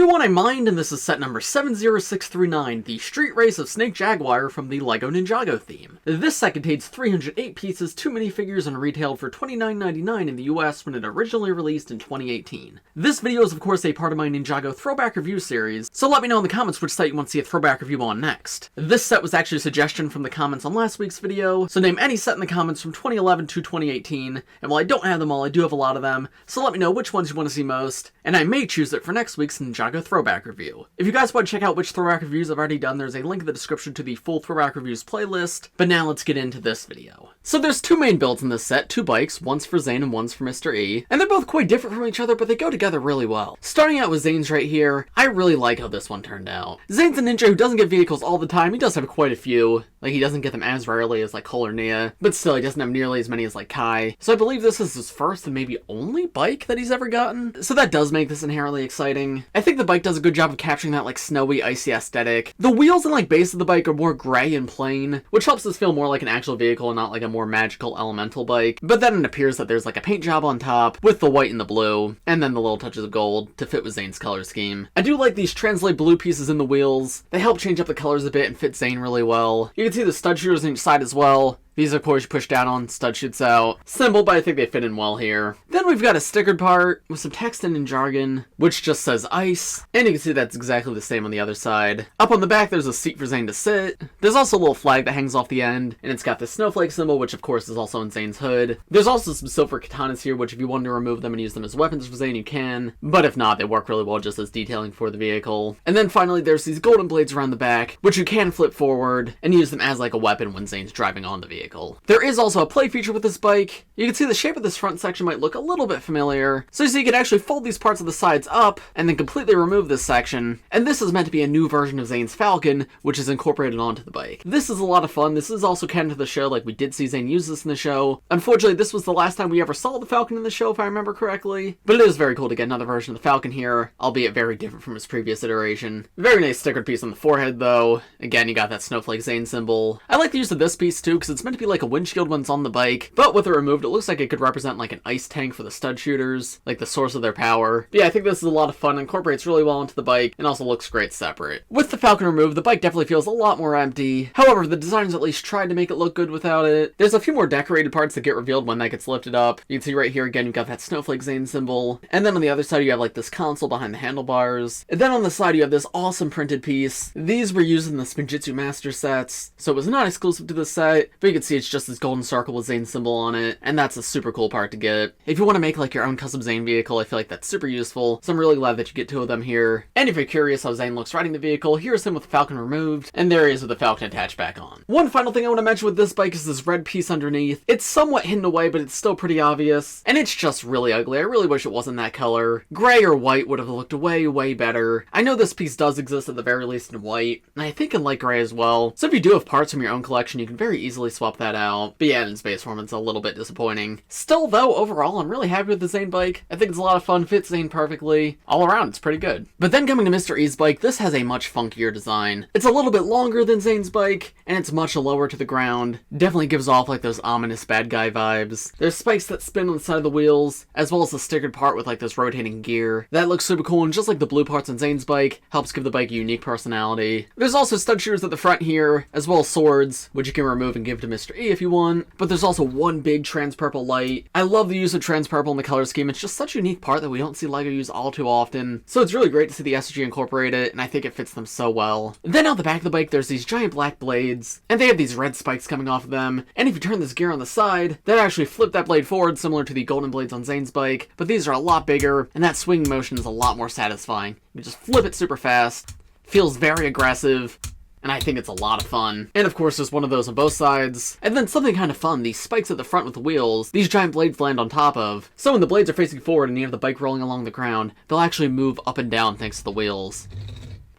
everyone, I'm Mind, and this is set number 70639, the Street Race of Snake Jaguar from the LEGO Ninjago theme. This set contains 308 pieces, 2 minifigures, and retailed for $29.99 in the US when it originally released in 2018. This video is of course a part of my Ninjago throwback review series, so let me know in the comments which set you want to see a throwback review on next. This set was actually a suggestion from the comments on last week's video, so name any set in the comments from 2011 to 2018, and while I don't have them all, I do have a lot of them, so let me know which ones you want to see most, and I may choose it for next week's Ninjago throwback review. If you guys want to check out which throwback reviews I've already done, there's a link in the description to the full throwback reviews playlist, but now let's get into this video. So there's two main builds in this set, two bikes, one's for Zane and one's for Mr. E, and they're both quite different from each other, but they go together really well. Starting out with Zane's right here, I really like how this one turned out. Zane's a ninja who doesn't get vehicles all the time. He does have quite a few. Like, he doesn't get them as rarely as like Cole or Nia, but still he doesn't have nearly as many as like Kai. So I believe this is his first and maybe only bike that he's ever gotten, so that does make this inherently exciting. I think the bike does a good job of capturing that like snowy, icy aesthetic. The wheels and like base of the bike are more gray and plain, which helps this feel more like an actual vehicle and not like a more magical elemental bike. But then it appears that there's like a paint job on top with the white and the blue, and then the little touches of gold to fit with Zane's color scheme. I do like these translate blue pieces in the wheels. They help change up the colors a bit and fit Zane really well. You can see the stud shooters on each side as well. These, of course, you push down on, stud shoots out. Simple, but I think they fit in well here. Then we've got a stickered part with some text in jargon, which just says ice. And you can see that's exactly the same on the other side. Up on the back, there's a seat for Zane to sit. There's also a little flag that hangs off the end, and it's got the snowflake symbol, which of course is also on Zane's hood. There's also some silver katanas here, which if you want to remove them and use them as weapons for Zane, you can. But if not, they work really well just as detailing for the vehicle. And then finally, there's these golden blades around the back, which you can flip forward and use them as like a weapon when Zane's driving on the vehicle. There is also a play feature with this bike. You can see the shape of this front section might look a little bit familiar. So you can actually fold these parts of the sides up and then completely remove this section. And this is meant to be a new version of Zane's Falcon, which is incorporated onto the bike. This is a lot of fun. This is also canon to the show, like we did see Zane use this in the show. Unfortunately, this was the last time we ever saw the Falcon in the show, if I remember correctly. But it is very cool to get another version of the Falcon here, albeit very different from his previous iteration. Very nice stickered piece on the forehead, though. Again, you got that snowflake Zane symbol. I like the use of this piece, too, because it's meant to be like a windshield when it's on the bike, but with it removed, it looks like it could represent like an ice tank for the stud shooters, like the source of their power. But yeah, I think this is a lot of fun, incorporates really well into the bike, and also looks great separate. With the Falcon removed, the bike definitely feels a lot more empty. However, the designers at least tried to make it look good without it. There's a few more decorated parts that get revealed when that gets lifted up. You can see right here again, you've got that snowflake Zane symbol, and then on the other side you have like this console behind the handlebars, and then on the side you have this awesome printed piece. These were used in the Spinjitzu Master sets, so it was not exclusive to the set, but you can see it's just this golden circle with Zane's symbol on it, and that's a super cool part to get. If you want to make like your own custom Zane vehicle, I feel like that's super useful, so I'm really glad that you get two of them here. And if you're curious how Zane looks riding the vehicle, here's him with the Falcon removed, and there he is with the Falcon attached back on. One final thing I want to mention with this bike is this red piece underneath. It's somewhat hidden away, but it's still pretty obvious, and it's just really ugly. I really wish it wasn't that color. Gray or white would have looked way better. I know this piece does exist at the very least in white, and I think in light gray as well, so if you do have parts from your own collection, you can very easily swap that out. But yeah, in space form, it's a little bit disappointing. Still though, overall, I'm really happy with the Zane bike. I think it's a lot of fun, fits Zane perfectly. All around, it's pretty good. But then coming to Mr. E's bike, this has a much funkier design. It's a little bit longer than Zane's bike, and it's much lower to the ground. Definitely gives off like those ominous bad guy vibes. There's spikes that spin on the side of the wheels, as well as the stickered part with like this rotating gear. That looks super cool, and just like the blue parts on Zane's bike, helps give the bike a unique personality. There's also stud shooters at the front here, as well as swords, which you can remove and give to Mr. E if you want. But there's also one big trans purple light. I love the use of trans purple in the color scheme. It's just such a unique part that we don't see LEGO use all too often. So it's really great to see the SoG incorporate it, and I think it fits them so well. Then out the back of the bike, there's these giant black blades, and they have these red spikes coming off of them. And if you turn this gear on the side, that actually flip that blade forward, similar to the golden blades on Zane's bike. But these are a lot bigger, and that swinging motion is a lot more satisfying. You just flip it super fast. Feels very aggressive, and I think it's a lot of fun. And of course, there's one of those on both sides. And then something kind of fun, these spikes at the front with the wheels, these giant blades land on top of. So when the blades are facing forward and you have the bike rolling along the ground, they'll actually move up and down thanks to the wheels.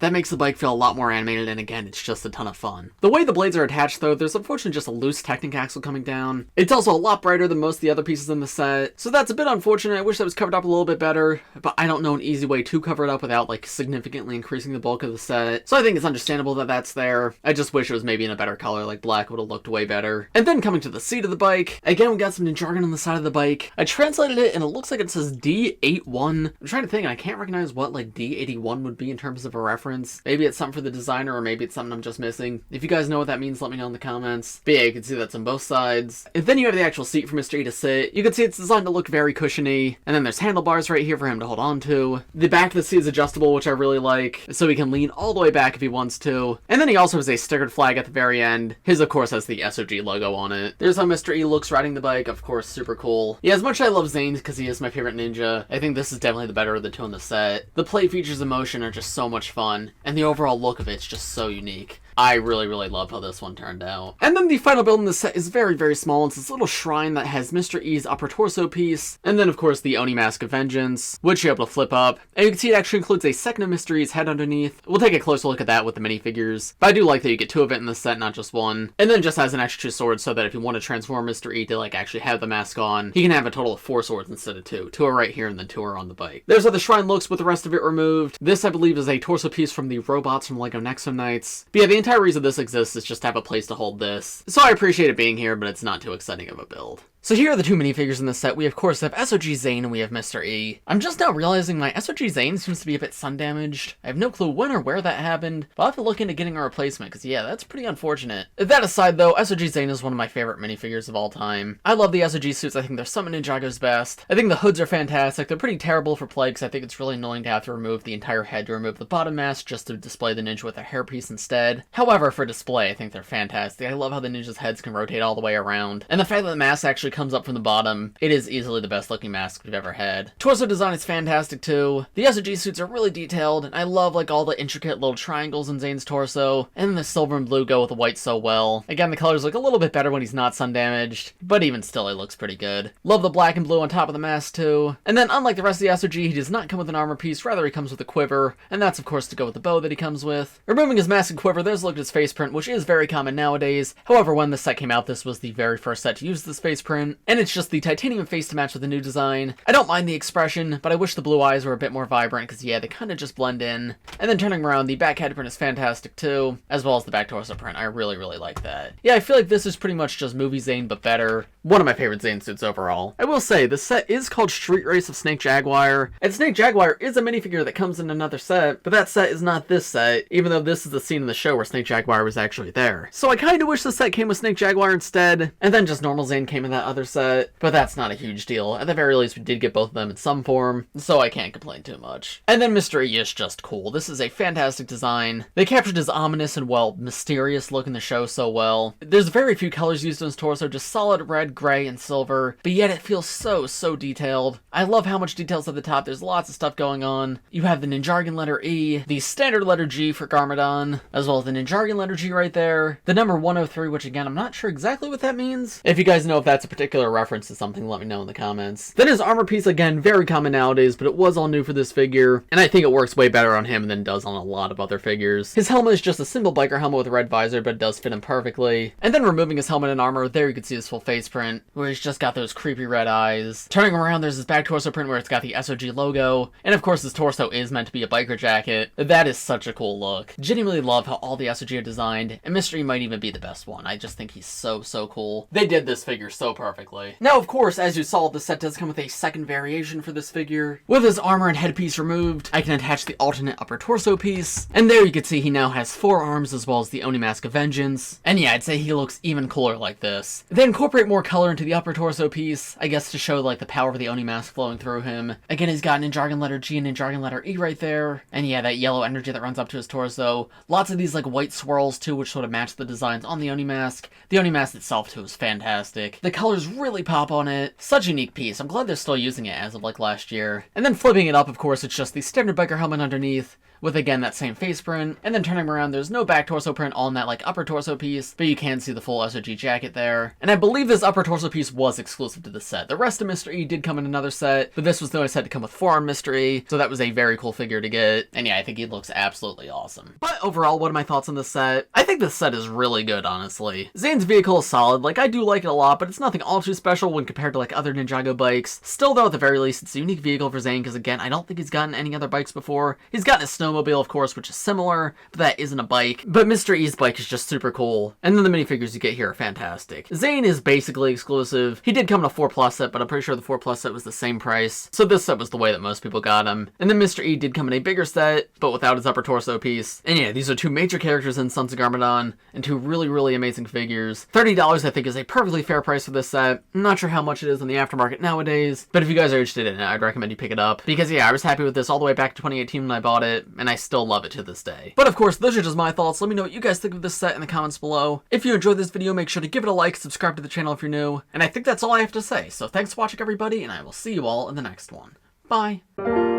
That makes the bike feel a lot more animated, and again, it's just a ton of fun. The way the blades are attached though, there's unfortunately just a loose Technic axle coming down. It's also a lot brighter than most of the other pieces in the set, so that's a bit unfortunate. I wish that was covered up a little bit better, but I don't know an easy way to cover it up without like significantly increasing the bulk of the set. So I think it's understandable that that's there. I just wish it was maybe in a better color, like black would have looked way better. And then coming to the seat of the bike, again we got some Ninjago on the side of the bike. I translated it and it looks like it says D81. I'm trying to think and I can't recognize what like D81 would be in terms of a reference. Maybe it's something for the designer or maybe it's something I'm just missing. If you guys know what that means, let me know in the comments. But yeah, you can see that's on both sides. And then you have the actual seat for Mr. E to sit. You can see it's designed to look very cushiony. And then there's handlebars right here for him to hold on to. The back of the seat is adjustable, which I really like, so he can lean all the way back if he wants to. And then he also has a stickered flag at the very end. His, of course, has the SoG logo on it. There's how Mr. E looks riding the bike. Of course, super cool. Yeah, as much as I love Zane's because he is my favorite ninja, I think this is definitely the better of the two in the set. The plate features in motion are just so much fun, and the overall look of it's just so unique. I really, really love how this one turned out. And then the final build in the set is very, very small. It's this little shrine that has Mr. E's upper torso piece, and then, of course, the Oni Mask of Vengeance, which you're able to flip up. And you can see it actually includes a second of Mr. E's head underneath. We'll take a closer look at that with the minifigures, but I do like that you get two of it in the set, not just one. And then just has an extra sword so that if you want to transform Mr. E to, like, actually have the mask on, he can have a total of 4 swords instead of 2. 2 are right here and then 2 are on the bike. There's how the shrine looks with the rest of it removed. This, I believe, is a torso piece from the robots from LEGO Nexo Knights. But yeah, the entire reason this exists is just to have a place to hold this. So I appreciate it being here, but it's not too exciting of a build. So here are the two minifigures in the set. We of course have SoG Zane and we have Mr. E. I'm just now realizing my SoG Zane seems to be a bit sun damaged. I have no clue when or where that happened, but I'll have to look into getting a replacement because yeah, that's pretty unfortunate. That aside though, SoG Zane is one of my favorite minifigures of all time. I love the SoG suits. I think they're some of Ninjago's best. I think the hoods are fantastic. They're pretty terrible for play because I think it's really annoying to have to remove the entire head to remove the bottom mask just to display the ninja with a hairpiece instead. However, for display, I think they're fantastic. I love how the ninja's heads can rotate all the way around. And the fact that the mask actually comes up from the bottom, it is easily the best looking mask we've ever had. Torso design is fantastic too. The SoG suits are really detailed, and I love like all the intricate little triangles in Zane's torso, and then the silver and blue go with the white so well. Again, the colors look a little bit better when he's not sun damaged, but even still it looks pretty good. Love the black and blue on top of the mask too. And then unlike the rest of the SoG, he does not come with an armor piece, rather he comes with a quiver, and that's of course to go with the bow that he comes with. Removing his mask and quiver, there's a look at his face print, which is very common nowadays. However, when the set came out, this was the very first set to use this face print, and it's just the titanium face to match with the new design. I don't mind the expression, but I wish the blue eyes were a bit more vibrant because yeah, they kind of just blend in. And then turning around, the back head print is fantastic too, as well as the back torso print. I really, really like that. Yeah, I feel like this is pretty much just movie Zane, but better. One of my favorite Zane suits overall. I will say, the set is called Street Race of Snake Jaguar, and Snake Jaguar is a minifigure that comes in another set, but that set is not this set, even though this is the scene in the show where Snake Jaguar was actually there. So I kind of wish the set came with Snake Jaguar instead, and then just normal Zane came in that other set, but that's not a huge deal. At the very least, we did get both of them in some form, so I can't complain too much. And then Mr. E is just cool. This is a fantastic design. They captured his ominous and, well, mysterious look in the show so well. There's very few colors used in his torso, just solid red, gray, and silver, but yet it feels so detailed. I love how much details at the top. There's lots of stuff going on. You have the Ninjago letter E, the standard letter G for Garmadon, as well as the Ninjago letter G right there, the number 103, which again, I'm not sure exactly what that means. If you guys know if that's a particular reference to something, let me know in the comments. Then his armor piece, again, very common nowadays, but it was all new for this figure, and I think it works way better on him than it does on a lot of other figures. His helmet is just a simple biker helmet with a red visor, but it does fit him perfectly. And then removing his helmet and armor, there you can see his full face print, where he's just got those creepy red eyes. Turning around, there's his back torso print where it's got the SoG logo, and of course his torso is meant to be a biker jacket. That is such a cool look. Genuinely love how all the SoG are designed, and Mr. E might even be the best one. I just think he's so cool. They did this figure so perfectly. Now, of course, as you saw, the set does come with a second variation for this figure. With his armor and headpiece removed, I can attach the alternate upper torso piece, and there you can see he now has 4 arms as well as the Oni Mask of Vengeance. And yeah, I'd say he looks even cooler like this. They incorporate more color into the upper torso piece, I guess to show like the power of the Oni Mask flowing through him. Again, he's got Ninjago letter G and Ninjago letter E right there, and yeah, that yellow energy that runs up to his torso. Lots of these like white swirls too, which sort of match the designs on the Oni Mask. The Oni Mask itself too is fantastic. The colors colors really pop on it. Such a unique piece. I'm glad they're still using it as of like last year. And then flipping it up, of course, it's just the standard biker helmet underneath, with again that same face print, and then turning around, there's no back torso print on that like upper torso piece, but you can see the full SoG jacket there. And I believe this upper torso piece was exclusive to the set. The rest of Mr. E did come in another set, but this was the only set to come with forearm Mr. E, so that was a very cool figure to get. And yeah, I think he looks absolutely awesome. But overall, what are my thoughts on this set? I think this set is really good, honestly. Zane's vehicle is solid. Like, I do like it a lot, but it's nothing all too special when compared to like other Ninjago bikes. Still though, at the very least, it's a unique vehicle for Zane, because again, I don't think he's gotten any other bikes before. He's gotten a snowmobile, of course, which is similar, but that isn't a bike. But Mr. E's bike is just super cool, and then the minifigures you get here are fantastic. Zane is basically exclusive. He did come in a 4+ set, but I'm pretty sure the 4+ set was the same price, so this set was the way that most people got him. And then Mr. E did come in a bigger set, but without his upper torso piece. And yeah, these are two major characters in Sons of Garmadon, and two really, really amazing figures. $30 I think is a perfectly fair price for this set. I'm not sure how much it is in the aftermarket nowadays, but if you guys are interested in it, I'd recommend you pick it up. Because yeah, I was happy with this all the way back to 2018 when I bought it, and I still love it to this day. But of course, those are just my thoughts. Let me know what you guys think of this set in the comments below. If you enjoyed this video, make sure to give it a like, subscribe to the channel if you're new, and I think that's all I have to say. So thanks for watching, everybody, and I will see you all in the next one. Bye!